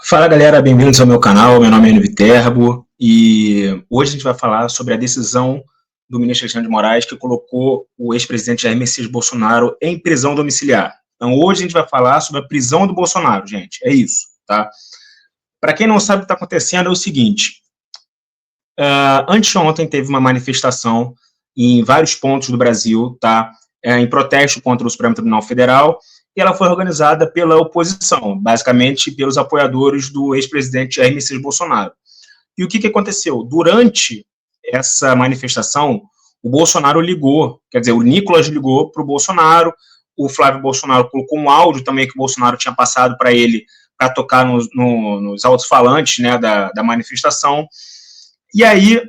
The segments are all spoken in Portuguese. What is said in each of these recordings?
Fala galera, bem-vindos ao meu canal, meu nome é Enio Viterbo e hoje a gente vai falar sobre a decisão do ministro Alexandre de Moraes que colocou o ex-presidente Jair Messias Bolsonaro em prisão domiciliar. Então hoje a gente vai falar sobre a prisão do Bolsonaro, gente, é isso, tá? Para quem não sabe o que está acontecendo é o seguinte, anteontem teve uma manifestação em vários pontos do Brasil, tá? Em protesto contra o Supremo Tribunal Federal, e ela foi organizada pela oposição, basicamente pelos apoiadores do ex-presidente Jair Messias Bolsonaro. E o que aconteceu? Durante essa manifestação, o Bolsonaro ligou, quer dizer, o Nicolas ligou para o Bolsonaro, o Flávio Bolsonaro colocou um áudio também que o Bolsonaro tinha passado para ele para tocar nos alto-falantes, né, da manifestação. E aí,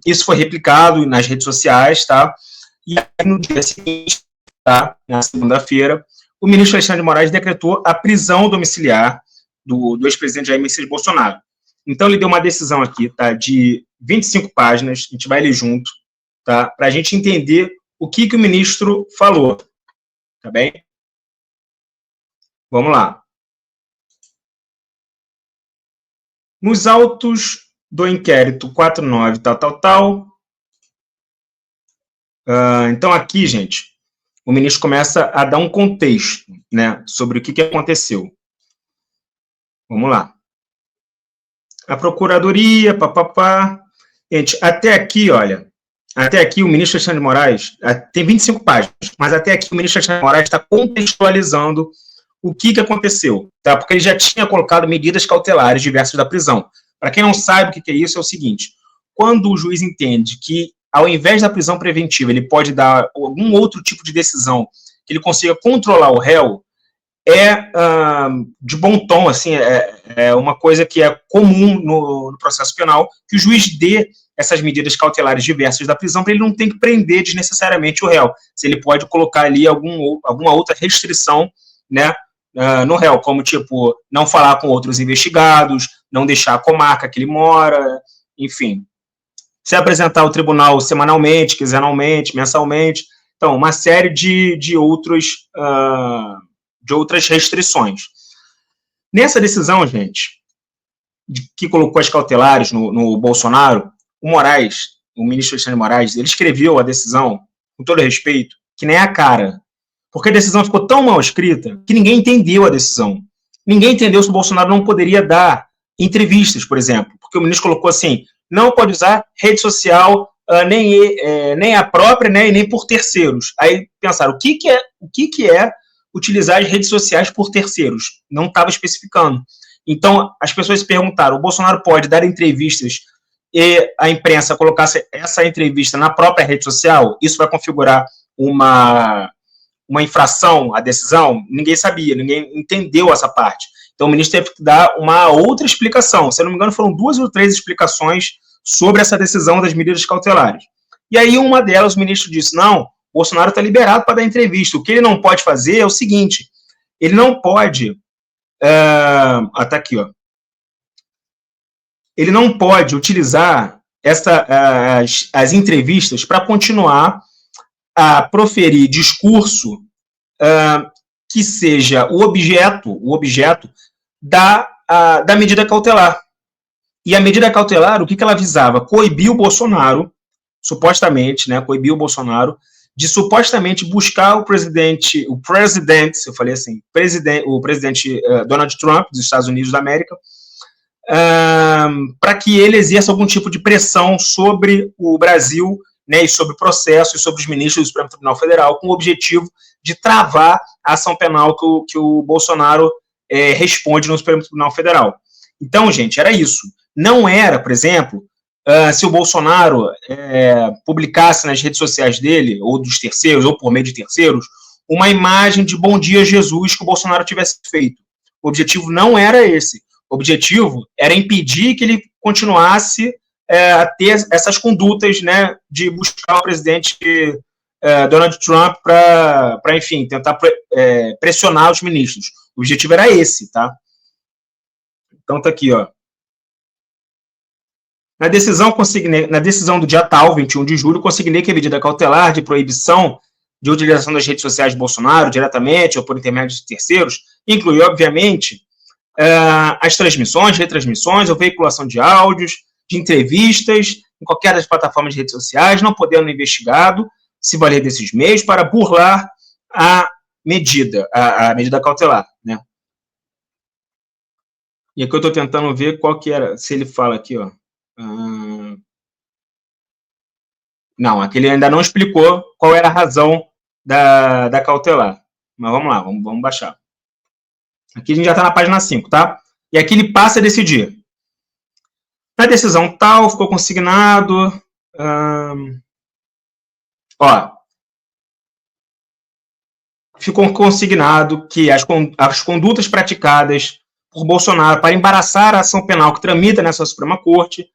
isso foi replicado nas redes sociais, tá? E aí, no dia seguinte, tá, na segunda-feira, o ministro Alexandre de Moraes decretou a prisão domiciliar do ex-presidente Jair Messias Bolsonaro. Então, ele deu uma decisão aqui, tá, de 25 páginas, a gente vai ler junto, tá, para a gente entender o que o ministro falou, tá bem? Vamos lá. Nos autos do inquérito 49, então, aqui, gente, o ministro começa a dar um contexto, né, sobre o que aconteceu. Vamos lá. A Procuradoria, Gente, até aqui, olha, até aqui o ministro Alexandre de Moraes, tem 25 páginas, mas até aqui o ministro Alexandre de Moraes está contextualizando o que aconteceu, tá? Porque ele já tinha colocado medidas cautelares diversas da prisão. Para quem não sabe o que é isso, é o seguinte, quando o juiz entende que, ao invés da prisão preventiva, ele pode dar algum outro tipo de decisão que ele consiga controlar o réu, de bom tom, assim, é uma coisa que é comum no processo penal, que o juiz dê essas medidas cautelares diversas da prisão para ele não ter que prender desnecessariamente o réu, se ele pode colocar ali alguma outra restrição, né, no réu, como, tipo, não falar com outros investigados, não deixar a comarca que ele mora, enfim, se apresentar ao tribunal semanalmente, quinzenalmente, mensalmente, então, uma série de outras restrições. Nessa decisão, gente, que colocou as cautelares no Bolsonaro, o ministro Alexandre de Moraes, ele escreveu a decisão, com todo respeito, que nem a cara, porque a decisão ficou tão mal escrita que ninguém entendeu a decisão. Ninguém entendeu se o Bolsonaro não poderia dar entrevistas, por exemplo, porque o ministro colocou assim, não pode usar rede social, nem a própria, né, e nem por terceiros. Aí pensaram, o que é utilizar as redes sociais por terceiros? Não estava especificando. Então, as pessoas se perguntaram, o Bolsonaro pode dar entrevistas e a imprensa colocasse essa entrevista na própria rede social? Isso vai configurar uma infração à decisão? Ninguém sabia, ninguém entendeu essa parte. Então, o ministro teve que dar uma outra explicação. Se eu não me engano, foram 2 ou 3 explicações sobre essa decisão das medidas cautelares. E aí, uma delas, o ministro disse, não, o Bolsonaro está liberado para dar entrevista. O que ele não pode fazer é o seguinte, ele não pode... tá aqui, ó. Ele não pode utilizar as entrevistas para continuar a proferir discurso que seja o objeto da medida cautelar. E a medida cautelar, o que ela visava? Coibir o Bolsonaro, supostamente, né, coibir o Bolsonaro, de supostamente buscar o presidente, eu falei assim, o presidente Donald Trump, dos Estados Unidos da América, para que ele exerça algum tipo de pressão sobre o Brasil, né, e sobre o processo, e sobre os ministros do Supremo Tribunal Federal, com o objetivo de travar a ação penal que o Bolsonaro responde no Supremo Tribunal Federal. Então, gente, era isso. Não era, por exemplo, se o Bolsonaro publicasse nas redes sociais dele, ou dos terceiros, ou por meio de terceiros, uma imagem de Bom Dia Jesus que o Bolsonaro tivesse feito. O objetivo não era esse. O objetivo era impedir que ele continuasse a ter essas condutas, né, de buscar o presidente Donald Trump para, enfim, tentar pressionar os ministros. O objetivo era esse, tá? Então tá aqui, ó. Na decisão do dia tal, 21 de julho, consignei que a medida cautelar de proibição de utilização das redes sociais de Bolsonaro, diretamente ou por intermédio de terceiros, inclui, obviamente, as transmissões, retransmissões ou veiculação de áudios, de entrevistas, em qualquer das plataformas de redes sociais, não podendo o investigado se valer desses meios para burlar a medida cautelar, né? E aqui eu estou tentando ver qual que era, se ele fala aqui, ó. Não, aqui ele ainda não explicou qual era a razão da cautelar. Mas vamos lá, vamos baixar. Aqui a gente já está na página 5, tá? E aqui ele passa a decidir. Na decisão tal, ficou consignado... ficou consignado que as condutas praticadas por Bolsonaro para embaraçar a ação penal que tramita nessa Suprema Corte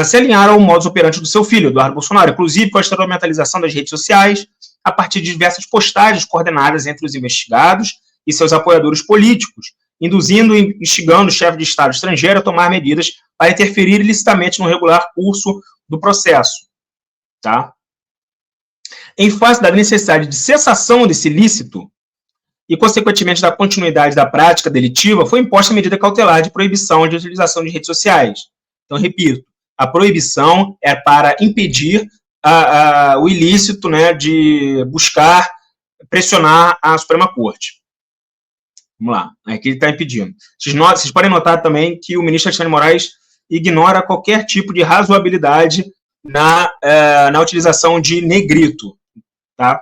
se alinharam ao modus operandi do seu filho, Eduardo Bolsonaro, inclusive com a instrumentalização das redes sociais a partir de diversas postagens coordenadas entre os investigados e seus apoiadores políticos, induzindo e instigando o chefe de Estado estrangeiro a tomar medidas para interferir ilicitamente no regular curso do processo. Tá? Em face da necessidade de cessação desse ilícito e, consequentemente, da continuidade da prática delitiva, foi imposta a medida cautelar de proibição de utilização de redes sociais. Então, repito, a proibição é para impedir o ilícito, né, de buscar pressionar a Suprema Corte. Vamos lá, aqui ele está impedindo. Vocês podem notar também que o ministro Alexandre de Moraes ignora qualquer tipo de razoabilidade na utilização de negrito, tá?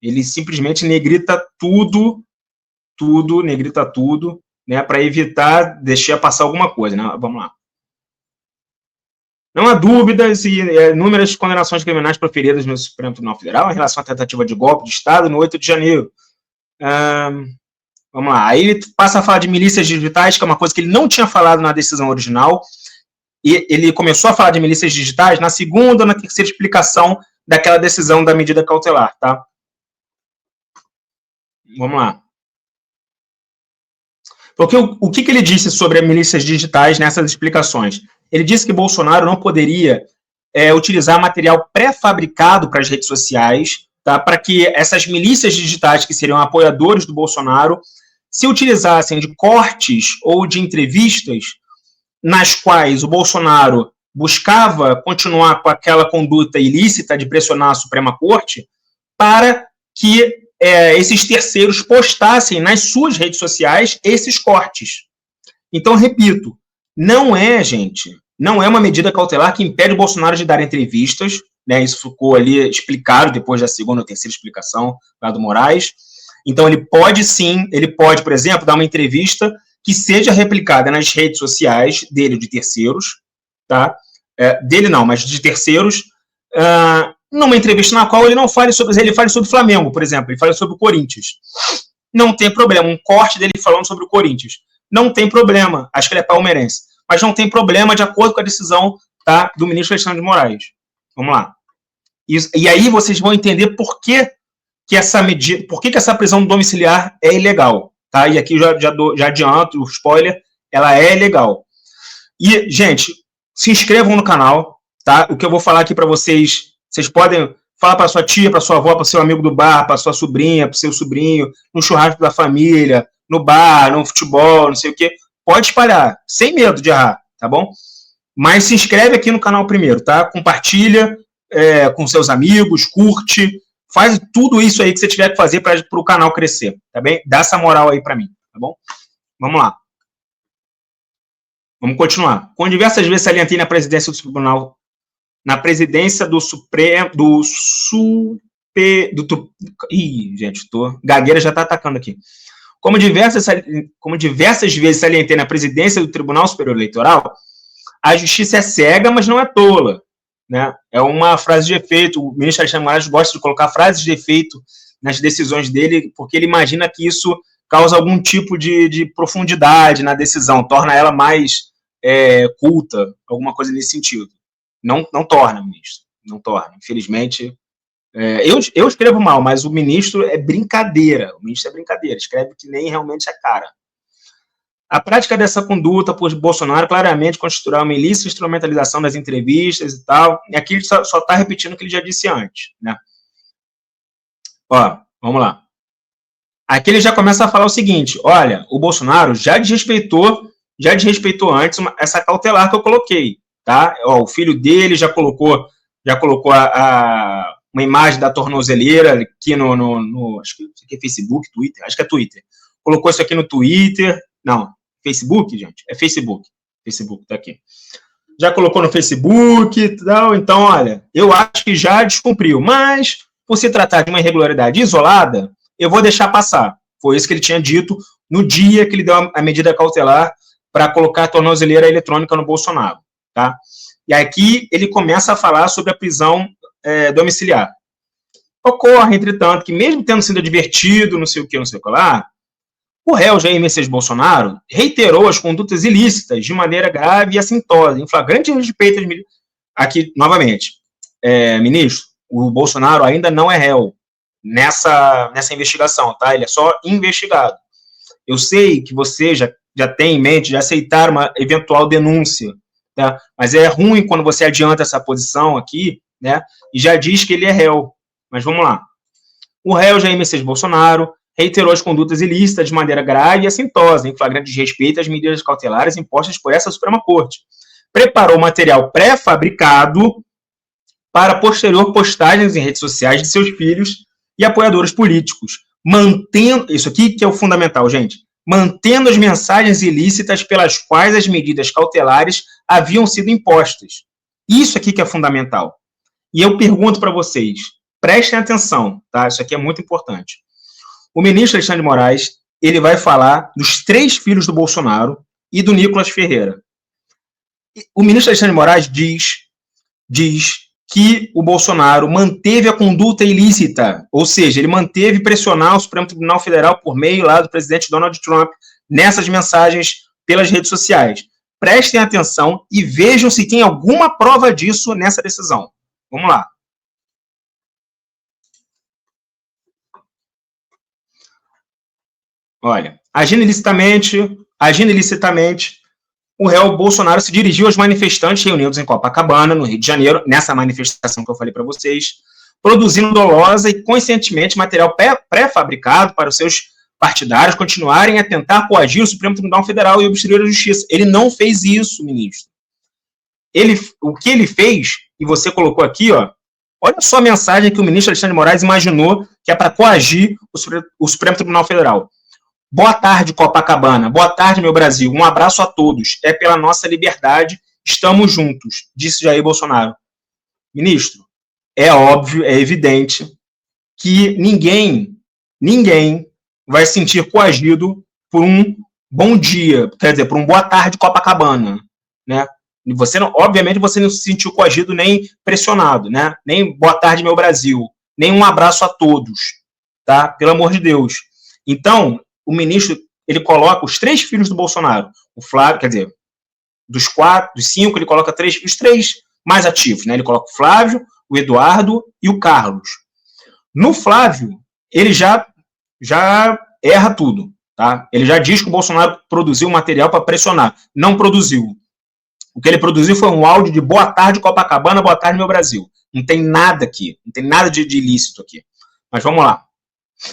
Ele simplesmente negrita tudo, né, para evitar deixar passar alguma coisa, né? Vamos lá. Não há dúvidas e inúmeras condenações criminais proferidas no Supremo Tribunal Federal em relação à tentativa de golpe de Estado no 8 de janeiro. Vamos lá. Aí ele passa a falar de milícias digitais, que é uma coisa que ele não tinha falado na decisão original, e ele começou a falar de milícias digitais na segunda ou na terceira explicação daquela decisão da medida cautelar, tá? Vamos lá. Porque o que ele disse sobre as milícias digitais nessas explicações? Ele disse que Bolsonaro não poderia utilizar material pré-fabricado para as redes sociais, tá? Para que essas milícias digitais, que seriam apoiadores do Bolsonaro, se utilizassem de cortes ou de entrevistas nas quais o Bolsonaro buscava continuar com aquela conduta ilícita de pressionar a Suprema Corte, para que esses terceiros postassem nas suas redes sociais esses cortes. Então, repito, não é uma medida cautelar que impede o Bolsonaro de dar entrevistas, né? Isso ficou ali explicado depois da segunda ou terceira explicação lá do Moraes. Então, ele pode, por exemplo, dar uma entrevista que seja replicada nas redes sociais dele ou de terceiros, tá? Dele não, mas de terceiros, numa entrevista na qual ele não fale sobre, ele fale sobre o Flamengo, por exemplo, ele fale sobre o Corinthians. Não tem problema, um corte dele falando sobre o Corinthians. Não tem problema, acho que ele é palmeirense, mas não tem problema de acordo com a decisão, tá, do ministro Alexandre de Moraes. Vamos lá. E aí vocês vão entender por que essa medida, por que essa prisão domiciliar é ilegal, tá? E aqui já adianto o spoiler, ela é ilegal. E, gente, se inscrevam no canal, tá? O que eu vou falar aqui para vocês podem falar para sua tia, para sua avó, para seu amigo do bar, para sua sobrinha, para seu sobrinho, no churrasco da família, no bar, no futebol, não sei o quê. Pode espalhar, sem medo de errar, tá bom? Mas se inscreve aqui no canal primeiro, tá? Compartilha com seus amigos, curte, faz tudo isso aí que você tiver que fazer para o canal crescer, tá bem? Dá essa moral aí para mim, tá bom? Vamos lá. Vamos continuar. Com diversas vezes salientei na presidência do Tribunal, na presidência do Supremo, ih, gente, gagueira já tá atacando aqui. Como diversas vezes salientei na presidência do Tribunal Superior Eleitoral, a justiça é cega, mas não é tola, né? É uma frase de efeito. O ministro Alexandre de Moraes gosta de colocar frases de efeito nas decisões dele, porque ele imagina que isso causa algum tipo de profundidade na decisão, torna ela mais culta, alguma coisa nesse sentido. Não torna, ministro. Não torna. Infelizmente, eu escrevo mal, mas o ministro é brincadeira. O ministro é brincadeira. Escreve que nem realmente é cara. A prática dessa conduta por Bolsonaro claramente constituirá uma ilícita instrumentalização das entrevistas e tal. E aqui ele só está repetindo o que ele já disse antes, né? Ó, vamos lá. Aqui ele já começa a falar o seguinte: olha, o Bolsonaro já desrespeitou antes essa cautelar que eu coloquei, tá? Ó, o filho dele já colocou uma imagem da tornozeleira aqui acho que é Facebook, Twitter, acho que é Twitter. Colocou isso aqui no Twitter, não, Facebook, gente, é Facebook tá aqui. Já colocou no Facebook e tal, então, olha, eu acho que já descumpriu, mas por se tratar de uma irregularidade isolada, eu vou deixar passar. Foi isso que ele tinha dito no dia que ele deu a medida cautelar para colocar a tornozeleira eletrônica no Bolsonaro, tá? E aqui ele começa a falar sobre a prisão domiciliar. Ocorre, entretanto, que mesmo tendo sido advertido, não sei o que lá, o réu Jair Messias Bolsonaro reiterou as condutas ilícitas de maneira grave e assintosa, em flagrante respeito às medidas. Aqui, novamente, ministro, o Bolsonaro ainda não é réu nessa investigação, tá? Ele é só investigado. Eu sei que você já tem em mente de aceitar uma eventual denúncia, tá? Mas é ruim quando você adianta essa posição aqui, né? E já diz que ele é réu. Mas vamos lá. O réu Jair Messias Bolsonaro reiterou as condutas ilícitas de maneira grave e assintosa, em flagrante desrespeito às medidas cautelares impostas por essa Suprema Corte. Preparou material pré-fabricado para posterior postagens em redes sociais de seus filhos e apoiadores políticos, mantendo, isso aqui que é o fundamental, gente, mantendo as mensagens ilícitas pelas quais as medidas cautelares haviam sido impostas. Isso aqui que é fundamental. E eu pergunto para vocês, prestem atenção, tá? Isso aqui é muito importante. O ministro Alexandre de Moraes, ele vai falar dos 3 filhos do Bolsonaro e do Nicolas Ferreira. O ministro Alexandre de Moraes diz que o Bolsonaro manteve a conduta ilícita, ou seja, ele manteve pressionar o Supremo Tribunal Federal por meio lá do presidente Donald Trump nessas mensagens pelas redes sociais. Prestem atenção e vejam se tem alguma prova disso nessa decisão. Vamos lá. Olha, agindo ilicitamente, o réu Bolsonaro se dirigiu aos manifestantes reunidos em Copacabana, no Rio de Janeiro, nessa manifestação que eu falei para vocês, produzindo dolosa e conscientemente material pré-fabricado para os seus partidários continuarem a tentar coagir o Supremo Tribunal Federal e obstruir a justiça. Ele não fez isso, ministro. O que ele fez, e você colocou aqui, ó, olha só a mensagem que o ministro Alexandre de Moraes imaginou que é para coagir o Supremo Tribunal Federal. Boa tarde, Copacabana. Boa tarde, meu Brasil. Um abraço a todos. É pela nossa liberdade. Estamos juntos, disse Jair Bolsonaro. Ministro, é óbvio, é evidente que ninguém vai se sentir coagido por um bom dia, quer dizer, por um boa tarde, Copacabana, né? Você não, obviamente, você não se sentiu coagido nem pressionado, né? Nem boa tarde, meu Brasil. Nem um abraço a todos, tá? Pelo amor de Deus. Então, o ministro, ele coloca os 3 filhos do Bolsonaro, o Flávio, quer dizer, dos 5, ele coloca os 3 mais ativos, né? Ele coloca o Flávio, o Eduardo e o Carlos. No Flávio, ele já erra tudo, tá? Ele já diz que o Bolsonaro produziu material para pressionar. Não produziu. O que ele produziu foi um áudio de boa tarde, Copacabana, boa tarde, meu Brasil. Não tem nada aqui, não tem nada de ilícito aqui. Mas vamos lá.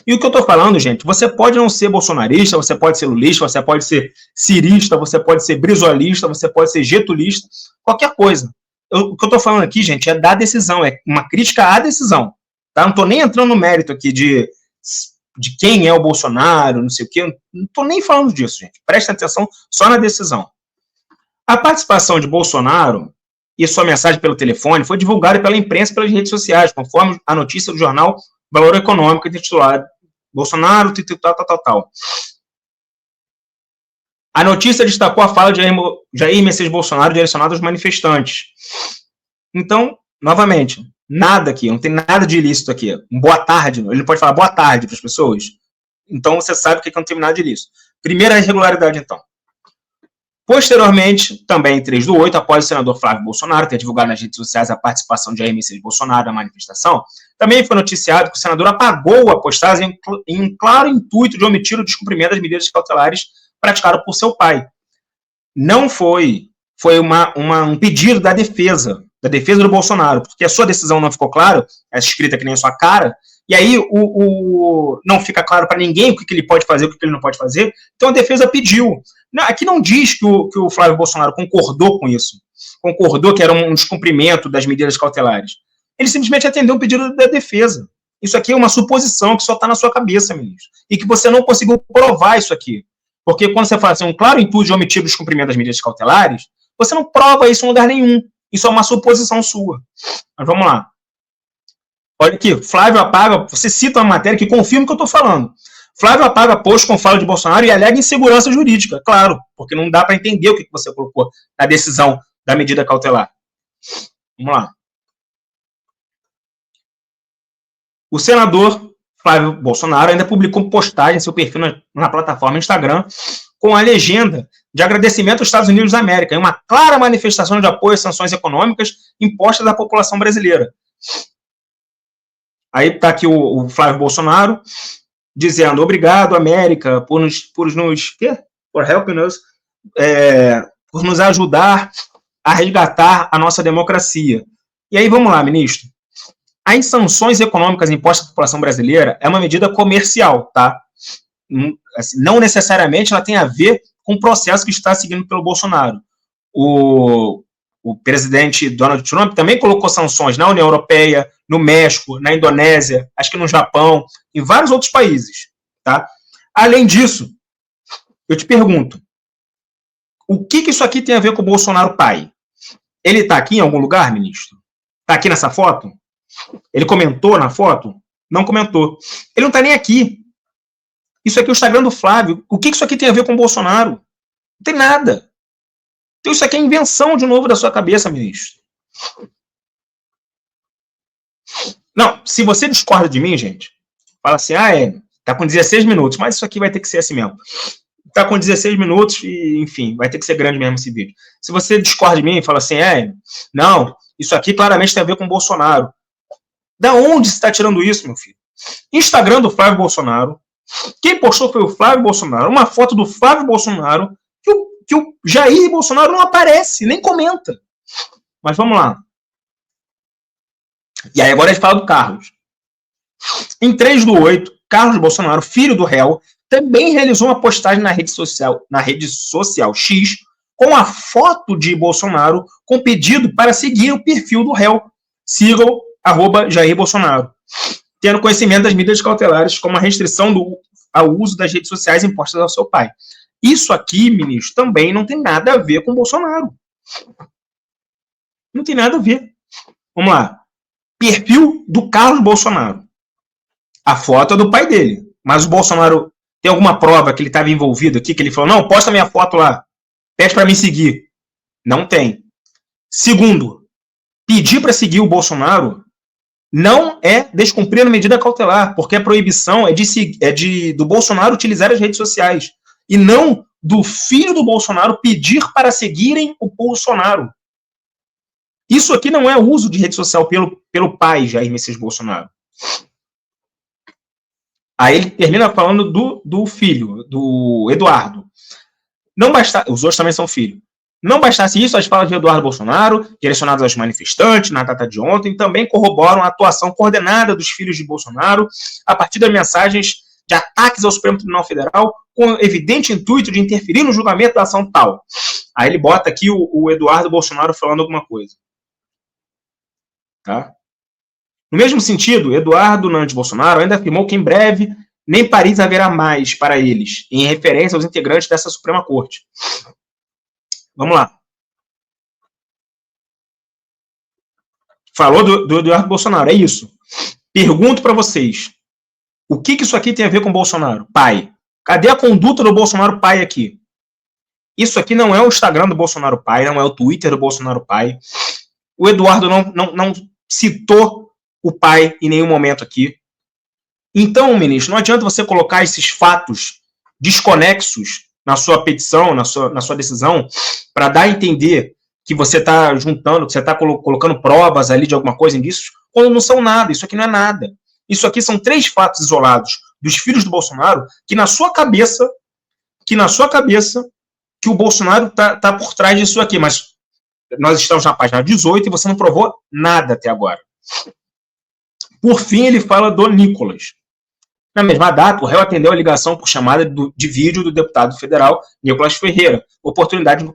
E o que eu estou falando, gente, você pode não ser bolsonarista, você pode ser lulista, você pode ser cirista, você pode ser brisolista, você pode ser getulista, qualquer coisa. O que eu estou falando aqui, gente, é da decisão, é uma crítica à decisão. Tá? Não estou nem entrando no mérito aqui de quem é o Bolsonaro, não sei o quê, não estou nem falando disso, gente. Prestem atenção só na decisão. A participação de Bolsonaro e sua mensagem pelo telefone foi divulgada pela imprensa e pelas redes sociais, conforme a notícia do jornal Valor Econômico, intitulado Bolsonaro, tal. A notícia destacou a fala de Jair Messias Bolsonaro direcionada aos manifestantes. Então, novamente, nada aqui, não tem nada de ilícito aqui. Boa tarde, ele não pode falar boa tarde para as pessoas. Então, você sabe que não tem nada de ilícito. Primeira irregularidade, então. Posteriormente, também em 3/8, após o senador Flávio Bolsonaro ter divulgado nas redes sociais a participação de Jair Messias Bolsonaro na manifestação, também foi noticiado que o senador apagou a postagem em um claro intuito de omitir o descumprimento das medidas cautelares praticadas por seu pai. Não foi um pedido da defesa do Bolsonaro, porque a sua decisão não ficou clara, é escrita que nem a sua cara, E aí não fica claro para ninguém o que ele pode fazer, o que ele não pode fazer. Então a defesa pediu. Aqui não diz que o Flávio Bolsonaro concordou com isso, concordou que era um descumprimento das medidas cautelares. Ele simplesmente atendeu um pedido da defesa. Isso aqui é uma suposição que só está na sua cabeça, ministro. E que você não conseguiu provar isso aqui. Porque quando você fala assim, um claro intuito de omitir o descumprimento das medidas cautelares, você não prova isso em lugar nenhum. Isso é uma suposição sua. Mas vamos lá. Olha aqui, Flávio apaga, você cita uma matéria que confirma o que eu estou falando. Flávio apaga post com fala de Bolsonaro e alega insegurança jurídica. Claro, porque não dá para entender o que você colocou na decisão da medida cautelar. Vamos lá. O senador Flávio Bolsonaro ainda publicou postagem em seu perfil na plataforma Instagram com a legenda de agradecimento aos Estados Unidos da América em uma clara manifestação de apoio às sanções econômicas impostas à população brasileira. Aí está aqui o Flávio Bolsonaro dizendo obrigado, América, por nos ajudar a resgatar a nossa democracia. E aí, vamos lá, ministro. As sanções econômicas impostas à população brasileira é uma medida comercial, tá? Assim, não necessariamente ela tem a ver com o processo que está seguindo pelo Bolsonaro. O presidente Donald Trump também colocou sanções na União Europeia, no México, na Indonésia, acho que no Japão, em vários outros países, tá? Além disso, eu te pergunto, o que isso aqui tem a ver com o Bolsonaro pai? Ele está aqui em algum lugar, ministro? Está aqui nessa foto? Ele comentou na foto? Não comentou. Ele não está nem aqui. Isso aqui é o Instagram do Flávio. O que isso aqui tem a ver com o Bolsonaro? Não tem nada. Então isso aqui é invenção, de novo, da sua cabeça, ministro. Não, se você discorda de mim, gente, fala assim, tá com 16 minutos, mas isso aqui vai ter que ser assim mesmo. Tá com 16 minutos e, enfim, vai ter que ser grande mesmo esse vídeo. Se você discorda de mim e fala assim, não, isso aqui claramente tem a ver com o Bolsonaro. Da onde você está tirando isso, meu filho? Instagram do Flávio Bolsonaro. Quem postou foi o Flávio Bolsonaro. Uma foto do Flávio Bolsonaro que o Jair Bolsonaro não aparece, nem comenta. Mas vamos lá. E aí agora a gente fala do Carlos. Em 3/8, Carlos Bolsonaro, filho do réu, também realizou uma postagem na rede social X com a foto de Bolsonaro com pedido para seguir o perfil do réu. Sigam @Jair Bolsonaro. Tendo conhecimento das medidas cautelares como a restrição ao uso das redes sociais impostas ao seu pai. Isso aqui, ministro, também não tem nada a ver com o Bolsonaro. Não tem nada a ver. Vamos lá. Perfil do Carlos Bolsonaro. A foto é do pai dele. Mas o Bolsonaro tem alguma prova que ele estava envolvido aqui, que ele falou, não, posta minha foto lá. Pede para me seguir. Não tem. Segundo, pedir para seguir o Bolsonaro não é descumprir a medida cautelar, porque a proibição é do Bolsonaro utilizar as redes sociais, e não do filho do Bolsonaro pedir para seguirem o Bolsonaro. Isso aqui não é uso de rede social pelo pai, Jair Messias Bolsonaro. Aí ele termina falando do filho, do Eduardo. Não basta, os outros também são filhos. Não bastasse isso, as falas de Eduardo Bolsonaro, direcionadas aos manifestantes na data de ontem, também corroboram a atuação coordenada dos filhos de Bolsonaro a partir das mensagens de ataques ao Supremo Tribunal Federal com evidente intuito de interferir no julgamento da ação tal. Aí ele bota aqui o Eduardo Bolsonaro falando alguma coisa. Tá? No mesmo sentido, Eduardo Nandes Bolsonaro ainda afirmou que em breve nem Paris haverá mais para eles, em referência aos integrantes dessa Suprema Corte. Vamos lá. Falou do Eduardo Bolsonaro, é isso. Pergunto para vocês, o que isso aqui tem a ver com o Bolsonaro? Pai. Cadê a conduta do Bolsonaro pai aqui? Isso aqui não é o Instagram do Bolsonaro pai, não é o Twitter do Bolsonaro pai. O Eduardo não citou o pai em nenhum momento aqui. Então, ministro, não adianta você colocar esses fatos desconexos na sua petição, na sua decisão, para dar a entender que você está juntando, que você está colocando provas ali de alguma coisa indícios, quando não são nada. Isso aqui não é nada. Isso aqui são 3 fatos isolados dos filhos do Bolsonaro que na sua cabeça, que o Bolsonaro tá por trás disso aqui. Mas nós estamos na página 18 e você não provou nada até agora. Por fim, ele fala do Nicolas. Na mesma data, o réu atendeu a ligação por chamada de vídeo do deputado federal Nicolas Ferreira, oportunidade que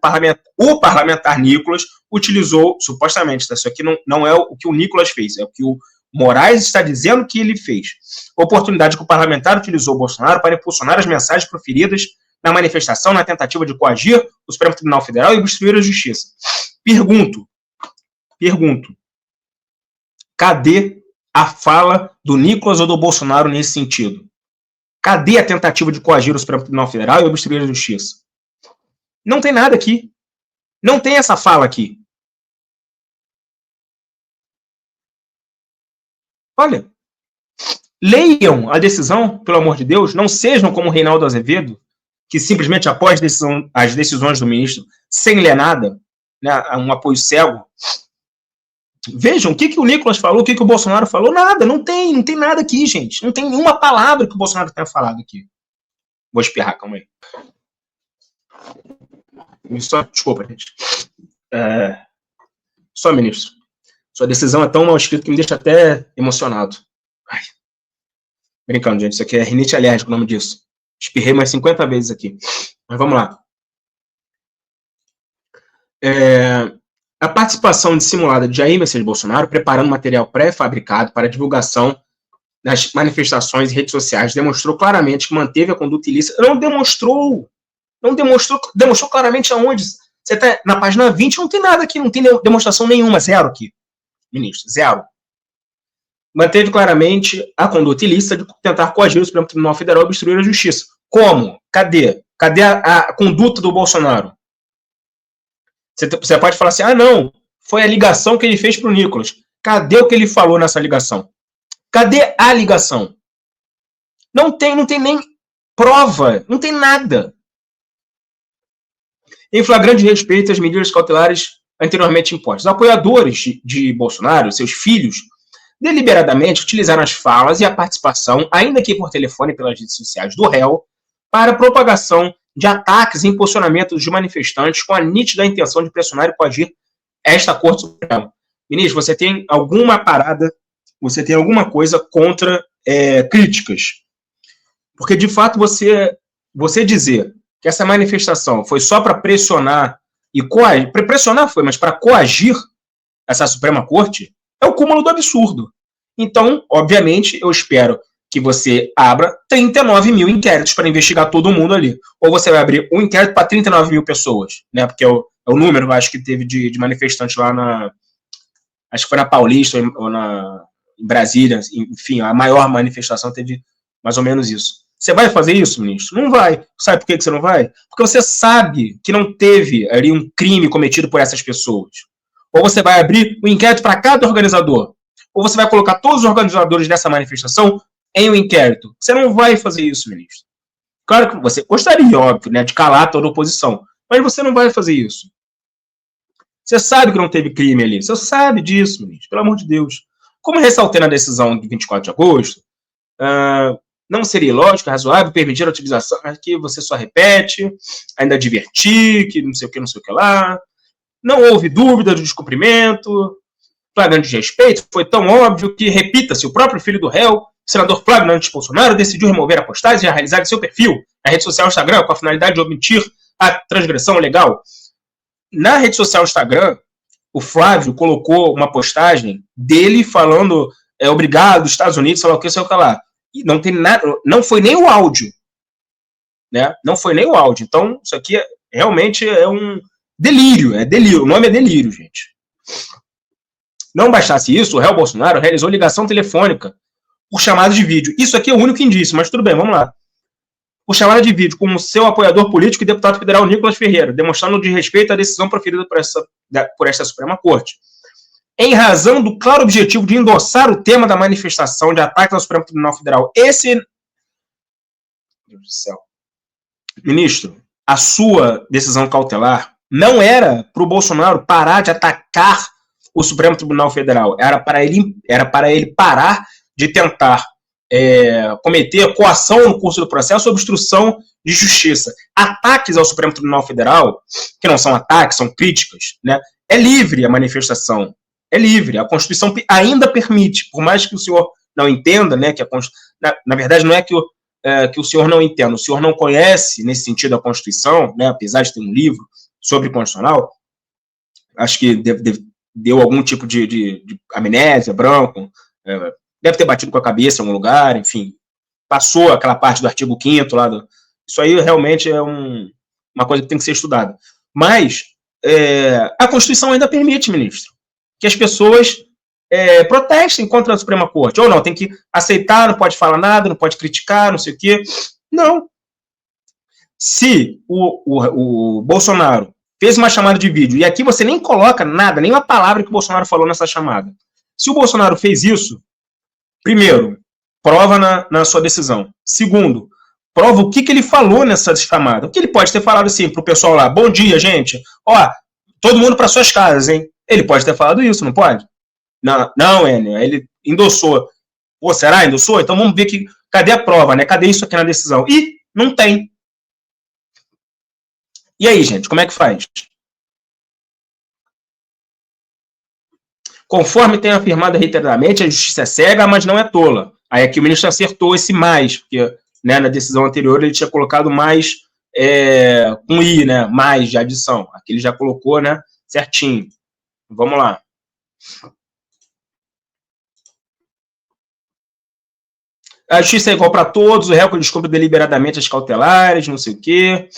o parlamentar Nicolas utilizou, supostamente, tá? Isso aqui não é o que o Nicolas fez, é o que o Moraes está dizendo que ele fez. Oportunidade que o parlamentar utilizou o Bolsonaro para impulsionar as mensagens proferidas na manifestação, na tentativa de coagir o Supremo Tribunal Federal e obstruir a justiça. Pergunto, cadê a fala do Nicolas ou do Bolsonaro nesse sentido? Cadê a tentativa de coagir o Supremo Tribunal Federal e obstruir a justiça? Não tem nada aqui. Não tem essa fala aqui. Olha, leiam a decisão, pelo amor de Deus, não sejam como o Reinaldo Azevedo, que simplesmente após as decisões do ministro, sem ler nada, né, um apoio cego. Vejam o que o Nicolas falou, o que o Bolsonaro falou. Nada, não tem nada aqui, gente. Não tem nenhuma palavra que o Bolsonaro tenha falado aqui. Vou espirrar, calma aí. Desculpa, gente. Só, ministro. Sua decisão é tão mal escrita que me deixa até emocionado. Ai. Brincando, gente. Isso aqui é rinite alérgico, o nome disso. Espirrei mais 50 vezes aqui. Mas vamos lá. A participação dissimulada de Jair Messias Bolsonaro preparando material pré-fabricado para divulgação nas manifestações e redes sociais demonstrou claramente que manteve a conduta ilícita. Não demonstrou. Demonstrou claramente aonde? Você está na página 20, não tem nada aqui, não tem demonstração nenhuma, zero aqui. Ministro, zero. Manteve claramente a conduta ilícita de tentar coagir o Supremo Tribunal Federal e obstruir a justiça. Como? Cadê? Cadê a conduta do Bolsonaro? Você pode falar assim, não, foi a ligação que ele fez para o Nicolas. Cadê o que ele falou nessa ligação? Cadê a ligação? Não tem nem prova, não tem nada. Em flagrante respeito às medidas cautelares anteriormente impostas. Apoiadores de Bolsonaro, seus filhos, deliberadamente utilizaram as falas e a participação, ainda que por telefone e pelas redes sociais do réu, para propagação de ataques e impulsionamentos de manifestantes com a nítida intenção de pressionar e coagir esta Corte Suprema. Ministro, você tem alguma parada, você tem alguma coisa contra críticas? Porque, de fato, você dizer que essa manifestação foi só para pressionar e coagir, pressionar foi, mas para coagir essa Suprema Corte, é o cúmulo do absurdo. Então, obviamente, eu espero que você abra 39 mil inquéritos para investigar todo mundo ali. Ou você vai abrir um inquérito para 39 mil pessoas, né? Porque é o número, acho que teve de manifestantes lá acho que foi na Paulista ou em Brasília, enfim, a maior manifestação teve mais ou menos isso. Você vai fazer isso, ministro? Não vai. Sabe por que você não vai? Porque você sabe que não teve ali um crime cometido por essas pessoas. Ou você vai abrir um inquérito para cada organizador. Ou você vai colocar todos os organizadores dessa manifestação em um inquérito. Você não vai fazer isso, ministro. Claro que você gostaria, óbvio, né, de calar toda a oposição. Mas você não vai fazer isso. Você sabe que não teve crime ali. Você sabe disso, ministro. Pelo amor de Deus. Como eu ressaltei na decisão de 24 de agosto, não seria lógico, razoável, permitir a utilização, aqui você só repete, ainda advertir, que não sei o que lá. Não houve dúvida do descumprimento, flagrante de respeito, foi tão óbvio que, repita-se, o próprio filho do réu, o senador Flávio Mendes Bolsonaro, decidiu remover a postagem e realizar seu perfil na rede social Instagram com a finalidade de omitir a transgressão legal. Na rede social Instagram, o Flávio colocou uma postagem dele falando obrigado, Estados Unidos, sei lá o que, sei lá. E não tem nada, não foi nem o áudio, né? Não foi nem o áudio. Então, isso aqui realmente é um delírio, o nome é delírio, gente. Não bastasse isso, o réu Bolsonaro realizou ligação telefônica por chamada de vídeo. Isso aqui é o único indício, mas tudo bem, vamos lá. Por chamada de vídeo com o seu apoiador político e deputado federal Nicolas Ferreira, demonstrando de respeito à decisão proferida por esta Suprema Corte. Em razão do claro objetivo de endossar o tema da manifestação de ataque ao Supremo Tribunal Federal. Esse... Meu Deus do céu. Ministro, a sua decisão cautelar não era para o Bolsonaro parar de atacar o Supremo Tribunal Federal. Era para ele parar de tentar cometer coação no curso do processo, obstrução de justiça. Ataques ao Supremo Tribunal Federal, que não são ataques, são críticas, né? É livre a manifestação. é livre. A Constituição ainda permite, por mais que o senhor não entenda, né, que na verdade não é que o senhor não entenda, o senhor não conhece, nesse sentido, a Constituição, né, apesar de ter um livro sobre constitucional, acho que deu algum tipo de amnésia, branco, deve ter batido com a cabeça em algum lugar, enfim, passou aquela parte do artigo 5º lá, isso aí realmente é uma coisa que tem que ser estudada. Mas a Constituição ainda permite, ministro, que as pessoas protestem contra a Suprema Corte. Ou não, tem que aceitar, não pode falar nada, não pode criticar, não sei o quê. Não. Se o Bolsonaro fez uma chamada de vídeo, e aqui você nem coloca nada, nem uma palavra que o Bolsonaro falou nessa chamada. Se o Bolsonaro fez isso, primeiro, prova na sua decisão. Segundo, prova o que ele falou nessa chamada. O que ele pode ter falado assim pro pessoal lá, bom dia, gente, ó, todo mundo para suas casas, hein? Ele pode ter falado isso, não pode? Não, Enio, ele endossou. Pô, será? Endossou? Então vamos ver que, cadê a prova, né? Cadê isso aqui na decisão? E não tem. E aí, gente, como é que faz? Conforme tem afirmado reiteradamente, a justiça é cega, mas não é tola. Aí aqui o ministro acertou esse mais, porque, né, na decisão anterior ele tinha colocado mais com I, né, mais de adição. Aqui ele já colocou, né, certinho. Vamos lá. A justiça é igual para todos, o réu que descobre deliberadamente as cautelares, não sei o quê.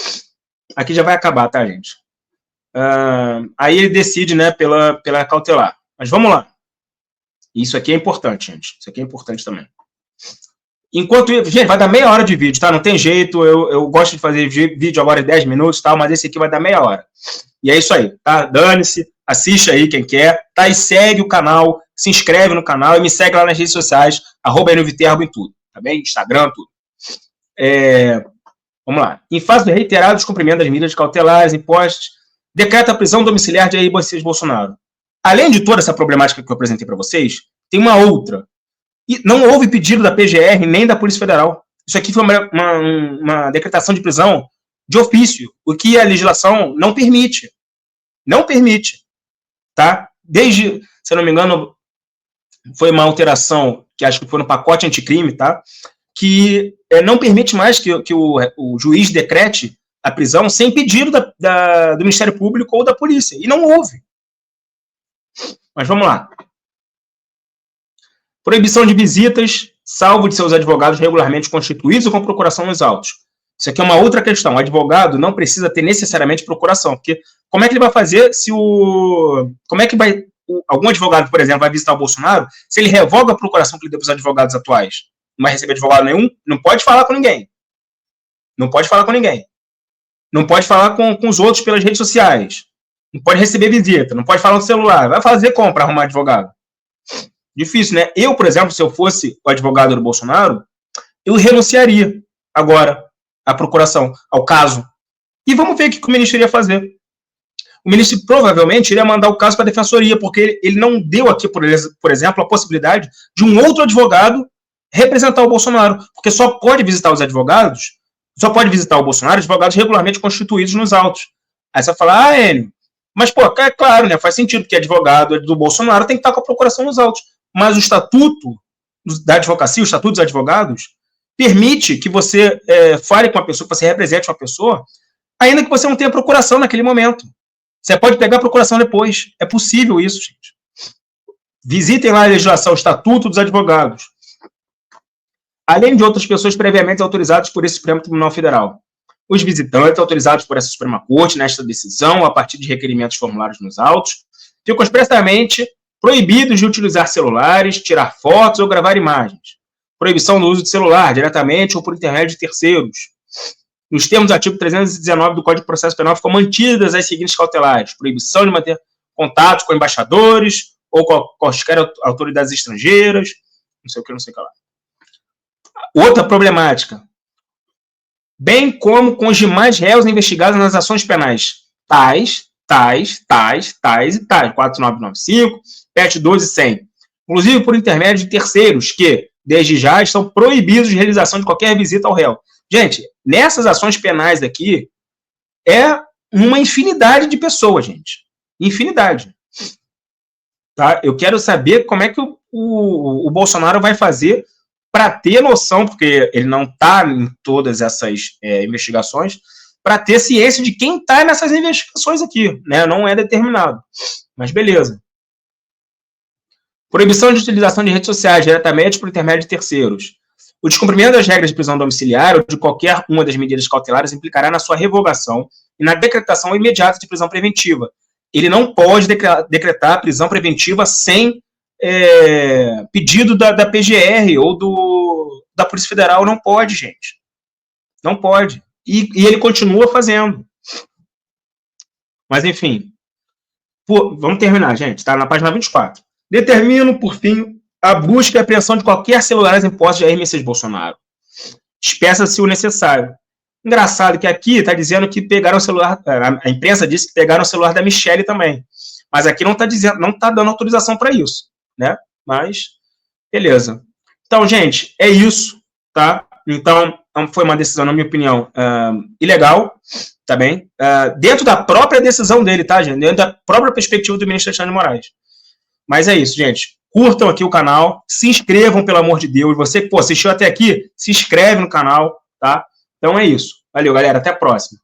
Aqui já vai acabar, tá, gente? Aí ele decide, né, pela cautelar. Mas vamos lá. Isso aqui é importante, gente. Isso aqui é importante também. Enquanto... Gente, vai dar meia hora de vídeo, tá? Não tem jeito. Eu gosto de fazer vídeo agora em 10 minutos, tá? Mas esse aqui vai dar meia hora. E é isso aí, tá? Dane-se. Assiste aí quem quer, tá? E segue o canal, se inscreve no canal e me segue lá nas redes sociais, @NViterbo em tudo, tá bem? Instagram, tudo. Vamos lá. Em face do reiterado descumprimento das medidas cautelares impostas, decreta a prisão domiciliar de Jair Messias Bolsonaro. Além de toda essa problemática que eu apresentei para vocês, tem uma outra. E não houve pedido da PGR nem da Polícia Federal. Isso aqui foi uma decretação de prisão de ofício, o que a legislação não permite. Não permite. Tá? Desde, se eu não me engano, foi uma alteração que acho que foi no pacote anticrime, tá? Que não permite mais que o juiz decrete a prisão sem pedido do Ministério Público ou da polícia. E não houve. Mas vamos lá. Proibição de visitas, salvo de seus advogados regularmente constituídos ou com procuração nos autos. Isso aqui é uma outra questão. O advogado não precisa ter necessariamente procuração, porque como é que ele vai fazer se como é que algum advogado, por exemplo, vai visitar o Bolsonaro, se ele revoga a procuração que ele deu para os advogados atuais? Não vai receber advogado nenhum? Não pode falar com ninguém. Não pode falar com ninguém. Não pode falar com os outros pelas redes sociais. Não pode receber visita. Não pode falar no celular. Vai fazer como para arrumar advogado? Difícil, né? Eu, por exemplo, se eu fosse o advogado do Bolsonaro, eu renunciaria agora à procuração, ao caso. E vamos ver o que o ministro iria fazer. O ministro provavelmente iria mandar o caso para a defensoria, porque ele não deu aqui, por exemplo, a possibilidade de um outro advogado representar o Bolsonaro, porque só pode visitar os advogados, só pode visitar o Bolsonaro advogados regularmente constituídos nos autos. Aí você vai falar, Enio, mas, pô, é claro, né, faz sentido, que advogado do Bolsonaro tem que estar com a procuração nos autos. Mas o estatuto da advocacia, o estatuto dos advogados, permite que você fale com uma pessoa, que você represente uma pessoa, ainda que você não tenha procuração naquele momento. Você pode pegar a procuração depois. É possível isso, gente. Visitem lá a legislação, o estatuto dos advogados. Além de outras pessoas previamente autorizadas por esse Supremo Tribunal Federal. Os visitantes autorizados por essa Suprema Corte nesta decisão, a partir de requerimentos formulados nos autos, ficam expressamente proibidos de utilizar celulares, tirar fotos ou gravar imagens. Proibição do uso de celular, diretamente ou por intermédio de terceiros. Nos termos do artigo 319 do Código de Processo Penal, ficam mantidas as seguintes cautelares: proibição de manter contatos com embaixadores ou com quaisquer autoridades estrangeiras, não sei o que, não sei o que lá. Outra problemática, bem como com os demais réus investigados nas ações penais, tais, 4995, PET 12 e 100, inclusive por intermédio de terceiros que, desde já, estão proibidos de realização de qualquer visita ao réu. Gente, nessas ações penais aqui, é uma infinidade de pessoas, gente. Infinidade. Tá? Eu quero saber como é que o Bolsonaro vai fazer para ter noção, porque ele não está em todas essas investigações, para ter ciência de quem está nessas investigações aqui, né? Não é determinado. Mas beleza. Proibição de utilização de redes sociais diretamente por intermédio de terceiros. O descumprimento das regras de prisão domiciliar ou de qualquer uma das medidas cautelares implicará na sua revogação e na decretação imediata de prisão preventiva. Ele não pode decretar prisão preventiva sem pedido da PGR ou da Polícia Federal. Não pode, gente. Não pode. E ele continua fazendo. Mas, enfim. Vamos terminar, gente. Está na página 24. Determino, por fim, a busca e apreensão de qualquer celular em posse de Jair Messias Bolsonaro. Espeça-se o necessário. Engraçado que aqui está dizendo que pegaram o celular, a imprensa disse que pegaram o celular da Michelle também. Mas aqui não está dizendo, não está dando autorização para isso, né? Mas, beleza. Então, gente, é isso, tá? Então, foi uma decisão, na minha opinião, ilegal, tá bem? Dentro da própria decisão dele, tá, gente? Dentro da própria perspectiva do ministro Alexandre de Moraes. Mas é isso, gente. Curtam aqui o canal, se inscrevam, pelo amor de Deus. Você que assistiu até aqui, se inscreve no canal, tá? Então é isso. Valeu, galera. Até a próxima.